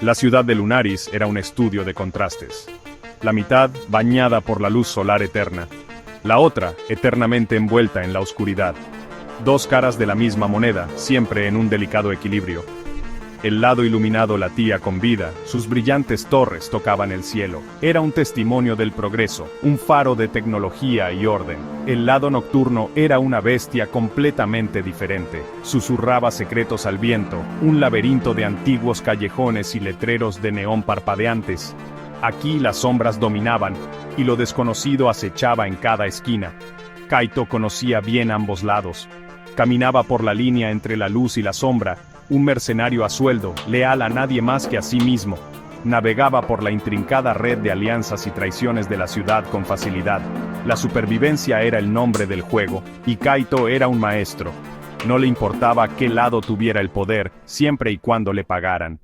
La ciudad de Lunaris era un estudio de contrastes. La mitad bañada por la luz solar eterna, la otra eternamente envuelta en la oscuridad. Dos caras de la misma moneda, siempre en un delicado equilibrio. El lado iluminado latía con vida, sus brillantes torres tocaban el cielo. Era un testimonio del progreso, un faro de tecnología y orden. El lado nocturno era una bestia completamente diferente. Susurraba secretos al viento, un laberinto de antiguos callejones y letreros de neón parpadeantes. Aquí las sombras dominaban, y lo desconocido acechaba en cada esquina. Kaito conocía bien ambos lados. Caminaba por la línea entre la luz y la sombra, un mercenario a sueldo, leal a nadie más que a sí mismo. Navegaba por la intrincada red de alianzas y traiciones de la ciudad con facilidad. La supervivencia era el nombre del juego, y Kaito era un maestro. No le importaba qué lado tuviera el poder, siempre y cuando le pagaran.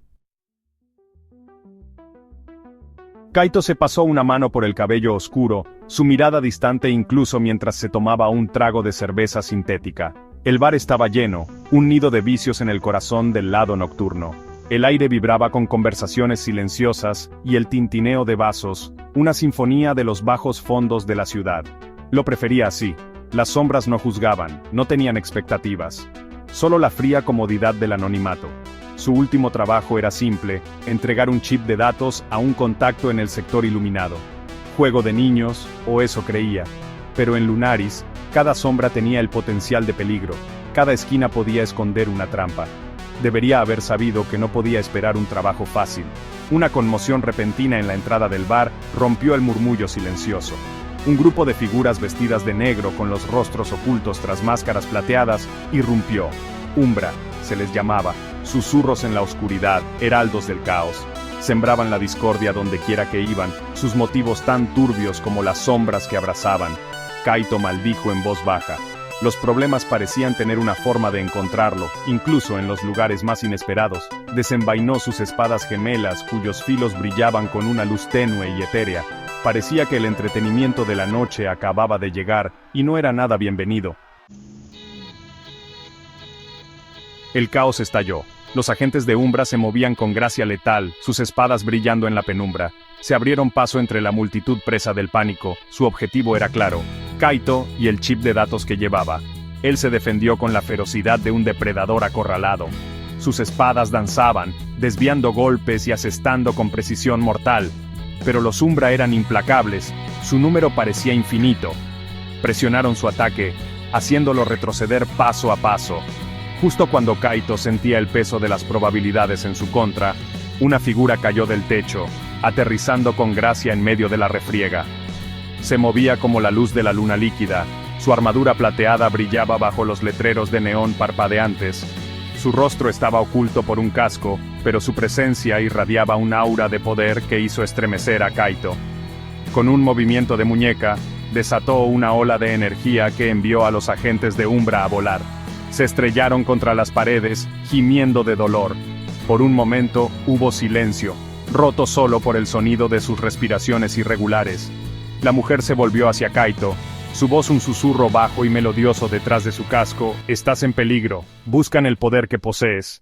Kaito se pasó una mano por el cabello oscuro, su mirada distante incluso mientras se tomaba un trago de cerveza sintética. El bar estaba lleno, un nido de vicios en el corazón del lado nocturno. El aire vibraba con conversaciones silenciosas y el tintineo de vasos, una sinfonía de los bajos fondos de la ciudad. Lo prefería así. Las sombras no juzgaban, no tenían expectativas. Solo la fría comodidad del anonimato. Su último trabajo era simple, entregar un chip de datos a un contacto en el sector iluminado. Juego de niños, o eso creía. Pero en Lunaris, cada sombra tenía el potencial de peligro, cada esquina podía esconder una trampa. Debería haber sabido que no podía esperar un trabajo fácil. Una conmoción repentina en la entrada del bar rompió el murmullo silencioso. Un grupo de figuras vestidas de negro con los rostros ocultos tras máscaras plateadas irrumpió. Umbra, se les llamaba, susurros en la oscuridad, heraldos del caos. Sembraban la discordia donde quiera que iban, sus motivos tan turbios como las sombras que abrazaban. Kaito maldijo en voz baja. Los problemas parecían tener una forma de encontrarlo, incluso en los lugares más inesperados. Desenvainó sus espadas gemelas cuyos filos brillaban con una luz tenue y etérea. Parecía que el entretenimiento de la noche acababa de llegar, y no era nada bienvenido. El caos estalló. Los agentes de Umbra se movían con gracia letal, sus espadas brillando en la penumbra. Se abrieron paso entre la multitud presa del pánico. Su objetivo era claro: Kaito y el chip de datos que llevaba. Él se defendió con la ferocidad de un depredador acorralado. Sus espadas danzaban, desviando golpes y asestando con precisión mortal. Pero los Umbra eran implacables, su número parecía infinito. Presionaron su ataque, haciéndolo retroceder paso a paso. Justo cuando Kaito sentía el peso de las probabilidades en su contra, una figura cayó del techo, aterrizando con gracia en medio de la refriega. Se movía como la luz de la luna líquida, su armadura plateada brillaba bajo los letreros de neón parpadeantes. Su rostro estaba oculto por un casco, pero su presencia irradiaba un aura de poder que hizo estremecer a Kaito. Con un movimiento de muñeca, desató una ola de energía que envió a los agentes de Umbra a volar. Se estrellaron contra las paredes, gimiendo de dolor. Por un momento, hubo silencio, roto solo por el sonido de sus respiraciones irregulares. La mujer se volvió hacia Kaito, su voz un susurro bajo y melodioso detrás de su casco: «Estás en peligro, buscan el poder que posees».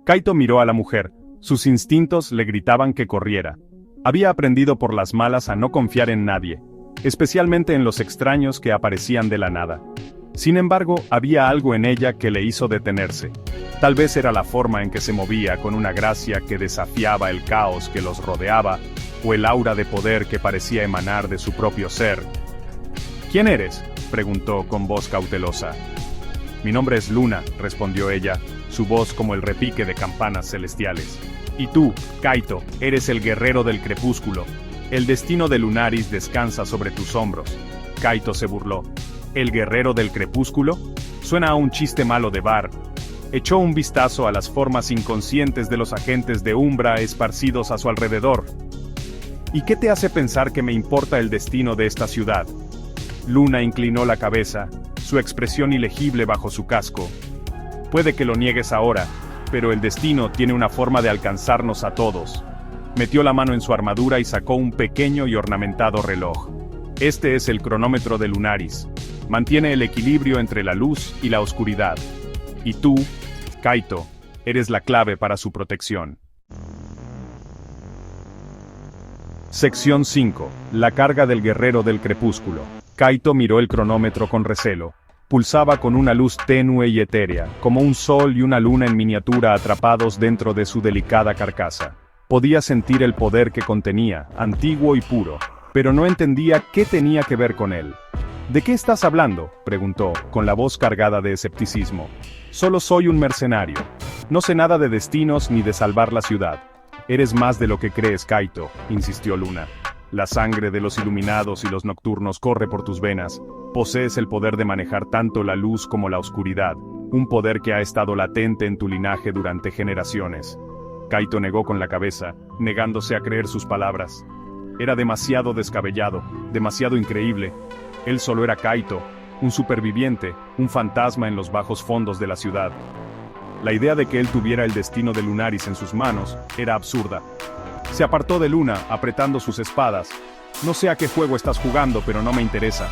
Kaito miró a la mujer, sus instintos le gritaban que corriera. Había aprendido por las malas a no confiar en nadie, especialmente en los extraños que aparecían de la nada. Sin embargo, había algo en ella que le hizo detenerse. Tal vez era la forma en que se movía con una gracia que desafiaba el caos que los rodeaba, o el aura de poder que parecía emanar de su propio ser. «¿Quién eres?», preguntó con voz cautelosa. «Mi nombre es Luna», respondió ella, su voz como el repique de campanas celestiales. «Y tú, Kaito, eres el guerrero del crepúsculo. El destino de Lunaris descansa sobre tus hombros». Kaito se burló. ¿El guerrero del crepúsculo? Suena a un chiste malo de bar. Echó un vistazo a las formas inconscientes de los agentes de Umbra esparcidos a su alrededor. ¿Y qué te hace pensar que me importa el destino de esta ciudad? Luna inclinó la cabeza, su expresión ilegible bajo su casco. Puede que lo niegues ahora, pero el destino tiene una forma de alcanzarnos a todos. Metió la mano en su armadura y sacó un pequeño y ornamentado reloj. Este es el cronómetro de Lunaris. Mantiene el equilibrio entre la luz y la oscuridad. Y tú, Kaito, Eres la clave para su protección. Sección 5. La carga del guerrero del crepúsculo. Kaito miró el cronómetro con recelo. Pulsaba con una luz tenue y etérea, como un sol y una luna en miniatura atrapados dentro de su delicada carcasa. Podía sentir el poder que contenía, antiguo y puro, pero no entendía qué tenía que ver con él. ¿De qué estás hablando?, preguntó, con la voz cargada de escepticismo. Solo soy un mercenario. No sé nada de destinos ni de salvar la ciudad. Eres más de lo que crees, Kaito, insistió Luna. La sangre de los iluminados y los nocturnos corre por tus venas. Posees el poder de manejar tanto la luz como la oscuridad, un poder que ha estado latente en tu linaje durante generaciones. Kaito negó con la cabeza, negándose a creer sus palabras. Era demasiado descabellado, demasiado increíble. Él solo era Kaito, un superviviente, un fantasma en los bajos fondos de la ciudad. La idea de que él tuviera el destino de Lunaris en sus manos era absurda. Se apartó de Luna, apretando sus espadas. No sé a qué juego estás jugando, pero no me interesa.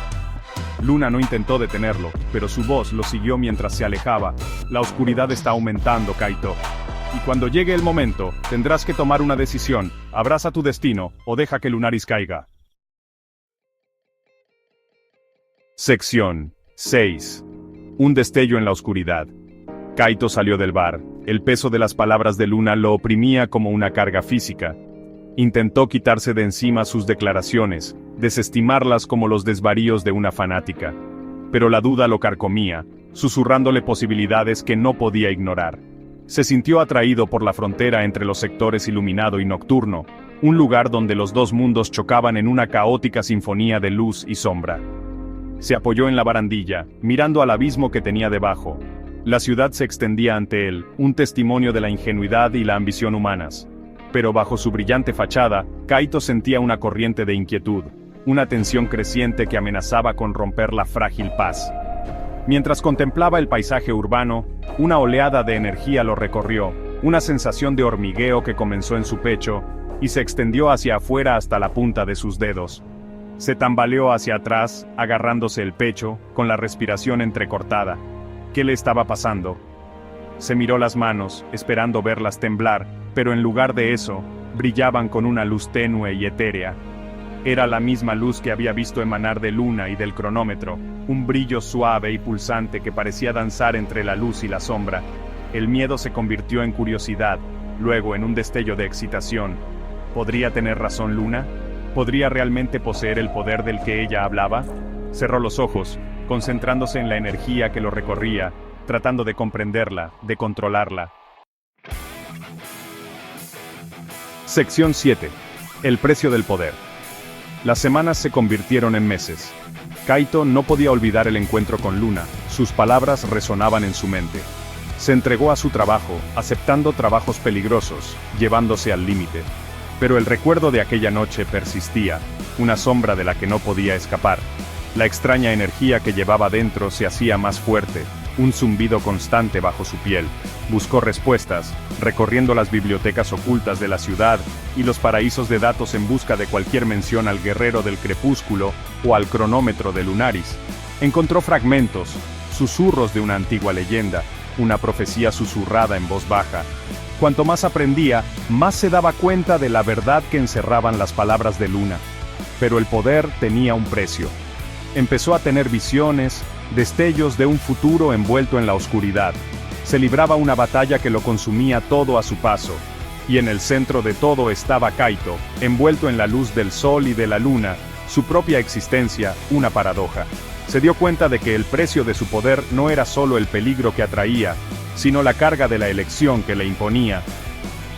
Luna no intentó detenerlo, pero su voz lo siguió mientras se alejaba. La oscuridad está aumentando, Kaito. Y cuando llegue el momento, tendrás que tomar una decisión. Abraza tu destino, o deja que Lunaris caiga. Sección 6. Un destello en la oscuridad. Kaito salió del bar. El peso de las palabras de Luna lo oprimía como una carga física. Intentó quitarse de encima sus declaraciones, desestimarlas como los desvaríos de una fanática. Pero la duda lo carcomía, susurrándole posibilidades que no podía ignorar. Se sintió atraído por la frontera entre los sectores iluminado y nocturno, un lugar donde los dos mundos chocaban en una caótica sinfonía de luz y sombra. Se apoyó en la barandilla, mirando al abismo que tenía debajo. La ciudad se extendía ante él, un testimonio de la ingenuidad y la ambición humanas. Pero bajo su brillante fachada, Kaito sentía una corriente de inquietud, una tensión creciente que amenazaba con romper la frágil paz. Mientras contemplaba el paisaje urbano, una oleada de energía lo recorrió, una sensación de hormigueo que comenzó en su pecho, y se extendió hacia afuera hasta la punta de sus dedos. Se tambaleó hacia atrás, agarrándose el pecho, con la respiración entrecortada. ¿Qué le estaba pasando? Se miró las manos, esperando verlas temblar, pero en lugar de eso, brillaban con una luz tenue y etérea. Era la misma luz que había visto emanar de Luna y del cronómetro, un brillo suave y pulsante que parecía danzar entre la luz y la sombra. El miedo se convirtió en curiosidad, luego en un destello de excitación. ¿Podría tener razón Luna? ¿Podría realmente poseer el poder del que ella hablaba? Cerró los ojos, concentrándose en la energía que lo recorría, tratando de comprenderla, de controlarla. Sección 7. El precio del poder. Las semanas se convirtieron en meses. Kaito no podía olvidar el encuentro con Luna, sus palabras resonaban en su mente. Se entregó a su trabajo, aceptando trabajos peligrosos, llevándose al límite. Pero el recuerdo de aquella noche persistía, una sombra de la que no podía escapar. La extraña energía que llevaba dentro se hacía más fuerte, un zumbido constante bajo su piel. Buscó respuestas, recorriendo las bibliotecas ocultas de la ciudad y los paraísos de datos en busca de cualquier mención al guerrero del crepúsculo o al cronómetro de Lunaris. Encontró fragmentos, susurros de una antigua leyenda, una profecía susurrada en voz baja. Cuanto más aprendía, más se daba cuenta de la verdad que encerraban las palabras de Luna. Pero el poder tenía un precio. Empezó a tener visiones, destellos de un futuro envuelto en la oscuridad. Se libraba una batalla que lo consumía todo a su paso. Y en el centro de todo estaba Kaito, envuelto en la luz del sol y de la luna, su propia existencia, una paradoja. Se dio cuenta de que el precio de su poder no era solo el peligro que atraía, sino la carga de la elección que le imponía.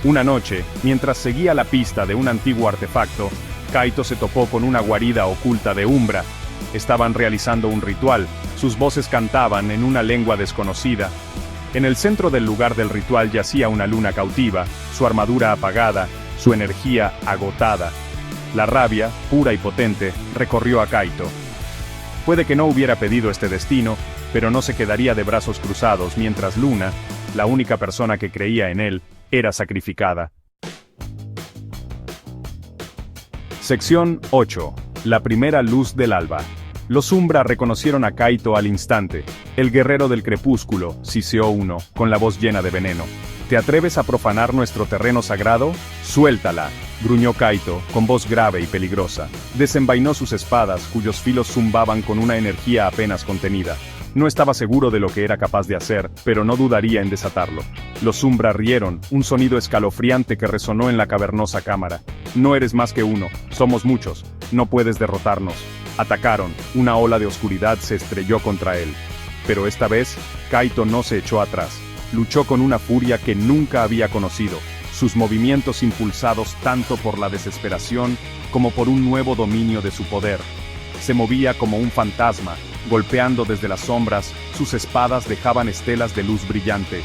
Una noche, mientras seguía la pista de un antiguo artefacto, Kaito se topó con una guarida oculta de Umbra. Estaban realizando un ritual, sus voces cantaban en una lengua desconocida. En el centro del lugar del ritual yacía una luna cautiva, su armadura apagada, su energía agotada. La rabia, pura y potente, recorrió a Kaito. Puede que no hubiera pedido este destino, pero no se quedaría de brazos cruzados mientras Luna, la única persona que creía en él, era sacrificada. Sección 8. La primera luz del alba. Los Umbra reconocieron a Kaito al instante. El guerrero del crepúsculo, siseó uno, con la voz llena de veneno. ¿Te atreves a profanar nuestro terreno sagrado? ¡Suéltala!, gruñó Kaito, con voz grave y peligrosa. Desenvainó sus espadas, cuyos filos zumbaban con una energía apenas contenida. No estaba seguro de lo que era capaz de hacer, pero no dudaría en desatarlo. Los Umbra rieron, un sonido escalofriante que resonó en la cavernosa cámara. No eres más que uno, somos muchos, no puedes derrotarnos. Atacaron, una ola de oscuridad se estrelló contra él. Pero esta vez, Kaito no se echó atrás. Luchó con una furia que nunca había conocido, sus movimientos impulsados tanto por la desesperación como por un nuevo dominio de su poder. Se movía como un fantasma, golpeando desde las sombras, sus espadas dejaban estelas de luz brillante.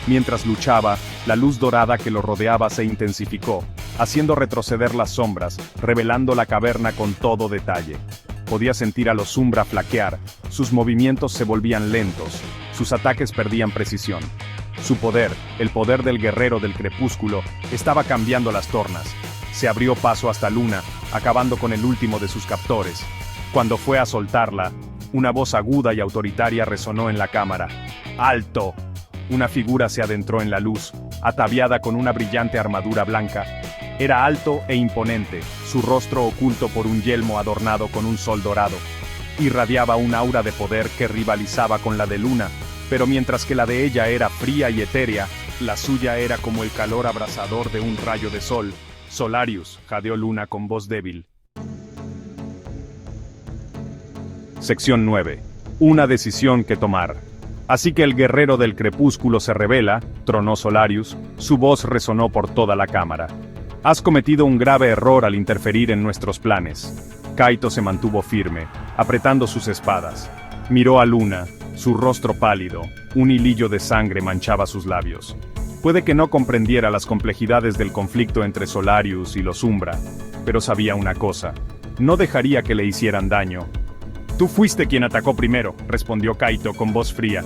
Mientras luchaba, la luz dorada que lo rodeaba se intensificó, haciendo retroceder las sombras, revelando la caverna con todo detalle. Podía sentir a los Umbra flaquear, sus movimientos se volvían lentos, sus ataques perdían precisión. Su poder, el poder del guerrero del crepúsculo, estaba cambiando las tornas. Se abrió paso hasta Luna, acabando con el último de sus captores. Cuando fue a soltarla, una voz aguda y autoritaria resonó en la cámara. ¡Alto! Una figura se adentró en la luz, ataviada con una brillante armadura blanca. Era alto e imponente, su rostro oculto por un yelmo adornado con un sol dorado. Irradiaba un aura de poder que rivalizaba con la de Luna, pero mientras que la de ella era fría y etérea, la suya era como el calor abrasador de un rayo de sol. Solarius, jadeó Luna con voz débil. Sección 9. Una decisión que tomar. Así que el guerrero del crepúsculo se revela, tronó Solarius, su voz resonó por toda la cámara. Has cometido un grave error al interferir en nuestros planes. Kaito se mantuvo firme, apretando sus espadas. Miró a Luna, su rostro pálido, un hilillo de sangre manchaba sus labios. Puede que no comprendiera las complejidades del conflicto entre Solarius y los Umbra, pero sabía una cosa: no dejaría que le hicieran daño. Tú fuiste quien atacó primero, respondió Kaito con voz fría.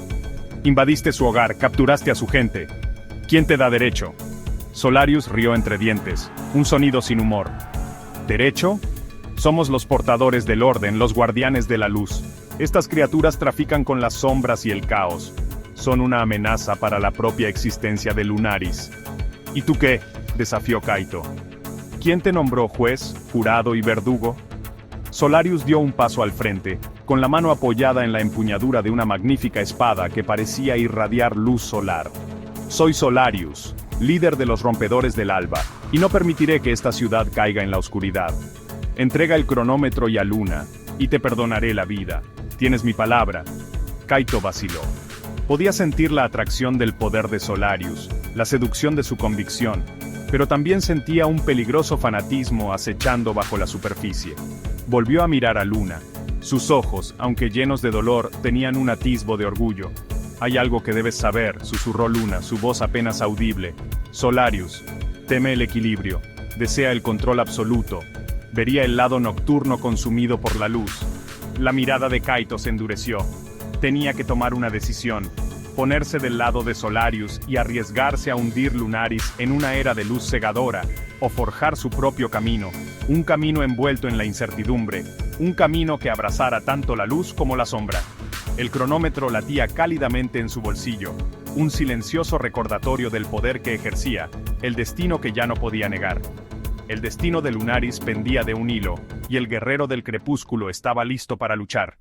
Invadiste su hogar, capturaste a su gente. ¿Quién te da derecho? Solarius rió entre dientes, un sonido sin humor. ¿Derecho? Somos los portadores del orden, los guardianes de la luz. Estas criaturas trafican con las sombras y el caos. Son una amenaza para la propia existencia de Lunaris. ¿Y tú qué?, desafió Kaito. ¿Quién te nombró juez, jurado y verdugo? Solarius dio un paso al frente, con la mano apoyada en la empuñadura de una magnífica espada que parecía irradiar luz solar. Soy Solarius, líder de los rompedores del alba, y no permitiré que esta ciudad caiga en la oscuridad. Entrega el cronómetro y a Luna, y te perdonaré la vida. Tienes mi palabra. Kaito vaciló. Podía sentir la atracción del poder de Solarius, la seducción de su convicción, pero también sentía un peligroso fanatismo acechando bajo la superficie. Volvió a mirar a Luna. Sus ojos, aunque llenos de dolor, tenían un atisbo de orgullo. Hay algo que debes saber, susurró Luna, su voz apenas audible. Solarius teme el equilibrio, desea el control absoluto. Vería el lado nocturno consumido por la luz. La mirada de Kaito se endureció. Tenía que tomar una decisión, ponerse del lado de Solarius y arriesgarse a hundir Lunaris en una era de luz cegadora, o forjar su propio camino, un camino envuelto en la incertidumbre, un camino que abrazara tanto la luz como la sombra. El cronómetro latía cálidamente en su bolsillo, un silencioso recordatorio del poder que ejercía, el destino que ya no podía negar. El destino de Lunaris pendía de un hilo, y el guerrero del crepúsculo estaba listo para luchar.